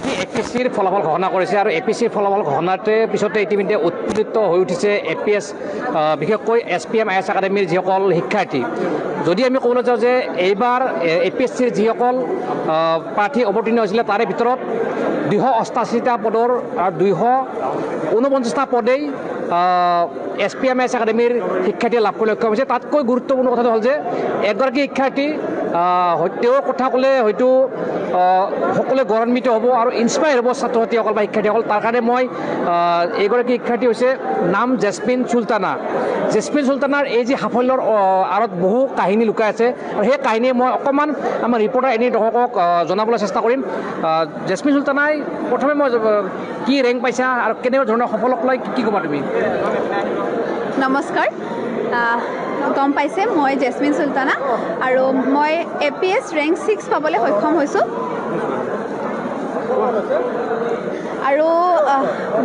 আজি এপিএছচিৰ ফলাফল ঘোষণা কৰিছে আৰু এপিএছচিৰ ফলাফল ঘোষণাতে পিছতে ইতিমধ্যে উৎফুল্লিত হৈ উঠিছে এপিএছ বিশেষকৈ SPM IAS একাডেমীৰ যিসকল শিক্ষাৰ্থী। যদি আমি ক'বলৈ যাওঁ যে এইবাৰ এপিএছচিৰ যিসকল প্ৰাৰ্থী অৱতীৰ্ণ হৈছিলে তাৰে ভিতৰত 288টা পদৰ আৰু 249টা পদেই SPM IAS একাডেমীৰ শিক্ষাৰ্থীয়ে লাভ কৰিবলৈ সক্ষম হৈছে। তাতকৈ গুৰুত্বপূৰ্ণ কথাটো হ'ল যে এগৰাকী শিক্ষাৰ্থী তেওঁৰ কথা ক'লে হয়তো সকলোৱে গৌৰৱান্বিত হ'ব আৰু ইনস্পায়াৰ হ'ব ছাত্ৰ ছাত্ৰীসকল বা শিক্ষাৰ্থীসকল। তাৰ কাৰণে মই এইগৰাকী শিক্ষাৰ্থী হৈছে নাম জেছমিন চুলতানা। জেছমিন চুলতানাৰ এই যি সাফল্যৰ আঁৰত বহু কাহিনী লুকাই আছে আৰু সেই কাহিনীয়ে মই অকণমান আমাৰ ৰিপৰ্টাৰ এনেই দৰ্শকক জনাবলৈ চেষ্টা কৰিম। জেছমিন চুলতানাই প্ৰথমে মই কি ৰেংক পাইছা আৰু কেনেকুৱা ধৰণৰ সফলক লৈ কি ক'বা তুমি? নমস্কাৰ, গম পাইছে মই জেছমিন চুলতানা আৰু মই APS ৰেংক 6 পাবলৈ সক্ষম হৈছোঁ। আৰু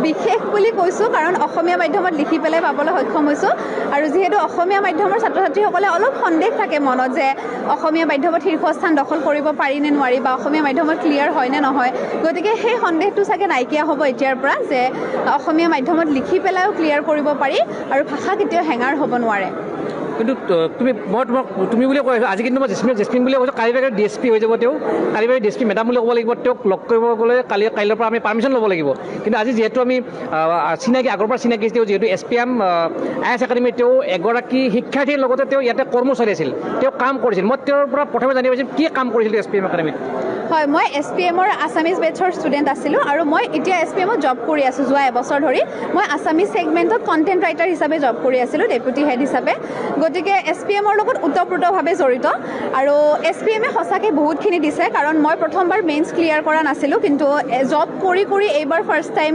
বিশেষ বুলি কৈছোঁ কাৰণ অসমীয়া মাধ্যমত লিখি পেলাই পাবলৈ সক্ষম হৈছোঁ। আৰু যিহেতু অসমীয়া মাধ্যমৰ ছাত্ৰ ছাত্ৰীসকলে অলপ সন্দেহ থাকে মনত যে অসমীয়া মাধ্যমত শীৰ্ষস্থান দখল কৰিব পাৰি নে নোৱাৰি বা অসমীয়া মাধ্যমত ক্লিয়াৰ হয় নে নহয়, গতিকে সেই সন্দেহটো চাগে নাইকিয়া হ'ব এতিয়াৰ পৰা যে অসমীয়া মাধ্যমত লিখি পেলাইও ক্লিয়াৰ কৰিব পাৰি আৰু ভাষা কেতিয়াও হেঙাৰ হ'ব নোৱাৰে। কিন্তু মই তোমাক তুমি বুলি কৈ আছোঁ, আজি কিন্তু মই জেছমিন বুলি কৈছোঁ। কালিলৈকে DSP হৈ যাব তেওঁ, কালিলৈকে DSP মেডাম বুলি ক'ব লাগিব। তেওঁক লগ কৰিব গ'লে কাইলৈৰ পৰা আমি পাৰ্মিশ্যন ল'ব লাগিব। কিন্তু আজি যিহেতু আমি চিনাকি আগৰ পৰা চিনাকি তেওঁ যিহেতু SPM IAS একাডেমীত তেওঁ এগৰাকী শিক্ষাৰ্থীৰ লগতে তেওঁ ইয়াতে কৰ্মচাৰী আছিল, তেওঁ কাম কৰিছিল। মই তেওঁৰ পৰা প্ৰথমে জানিব পাৰিছোঁ কি কাম কৰিছিল SPM একাডেমীত। হয়, মই SPMৰ আছামিজ বেটছৰ ষ্টুডেণ্ট আছিলোঁ আৰু মই এতিয়া SPMত জব কৰি আছোঁ যোৱা এবছৰ ধৰি। মই আছামিজ ছেগমেণ্টত কণ্টেণ্ট ৰাইটাৰ হিচাপে জব কৰি আছিলোঁ, ডেপুটি হেড হিচাপে। গতিকে SPMৰ লগত ওতঃপ্ৰোতভাৱে জড়িত আৰু SPMে সঁচাকৈ বহুতখিনি দিছে কাৰণ মই প্ৰথমবাৰ মেইনছ ক্লিয়াৰ কৰা নাছিলোঁ, কিন্তু জব কৰি কৰি এইবাৰ ফাৰ্ষ্ট টাইম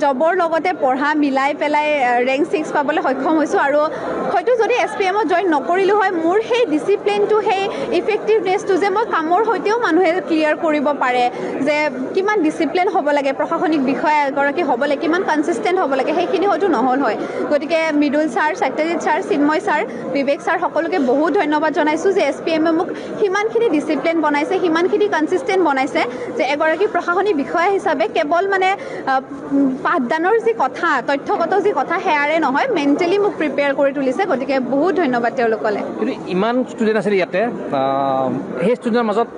জবৰ লগতে পঢ়া মিলাই পেলাই ৰেংক 6 পাবলৈ সক্ষম হৈছোঁ। আৰু হয়তো যদি SPMত জইন নকৰিলোঁ হয়, মোৰ সেই ডিচিপ্লিনটো, সেই ইফেক্টিভনেছটো যে মই কামৰ সৈতেও মানুহে ক্লিয়াৰ কৰিব পাৰে, যে কিমান ডিচিপ্লিন হ'ব লাগে, প্ৰশাসনিক বিষয়া এগৰাকী হ'ব লাগে, কিমান কনচিষ্টেণ্ট হ'ব লাগে, সেইখিনি হয়তো নহ'ল হয়। গতিকে Mridul sir, Satyajit sir, Chinmoy sir, Bibek sir সকলোকে বহুত ধন্যবাদ জনাইছোঁ যে SPMে মোক সিমানখিনি ডিচিপ্লিন বনাইছে, সিমানখিনি কনচিষ্টেণ্ট বনাইছে যে এগৰাকী প্ৰশাসনিক বিষয়া হিচাপে কেৱল মানে পাঠদানৰ যি কথা, তথ্যগত যি কথা সেয়াৰে নহয়, মেণ্টেলি মোক প্ৰিপেয়াৰ কৰি তুলিছে। গতিকে বহুত ধন্যবাদ তেওঁলোকলৈ। কিন্তু ইমান ষ্টুডেণ্ট আছিল ইয়াতে, সেই ষ্টুডেণ্টৰ মাজত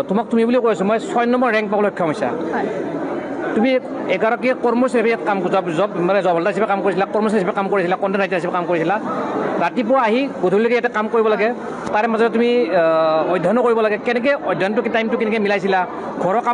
তোমাক তুমি বুলি কৈ আছোঁ, মই 6 নম্বৰ ৰেংক পাবলৈ সক্ষম হৈছা। তুমি এগৰাকী কৰ্মচাৰী হিচাপে ইয়াত কাম জব হোল্ডাৰ হিচাপে কাম কৰিছিলা, কৰ্মচাৰী হিচাপে কাম কৰিছিলা, কণ্টেণ্ট ৰাইটাৰ হিচাপে কাম কৰিছিলা। ৰাতিপুৱা আহি গধূলিলৈকে ইয়াতে কাম কৰিব লাগে, তাৰে মাজতে তুমি অধ্যয়নো কৰিব লাগে। কেনেকৈ অধ্যয়নটো টাইমটো কেনেকৈ মিলাইছিলা? ঘৰৰ কাম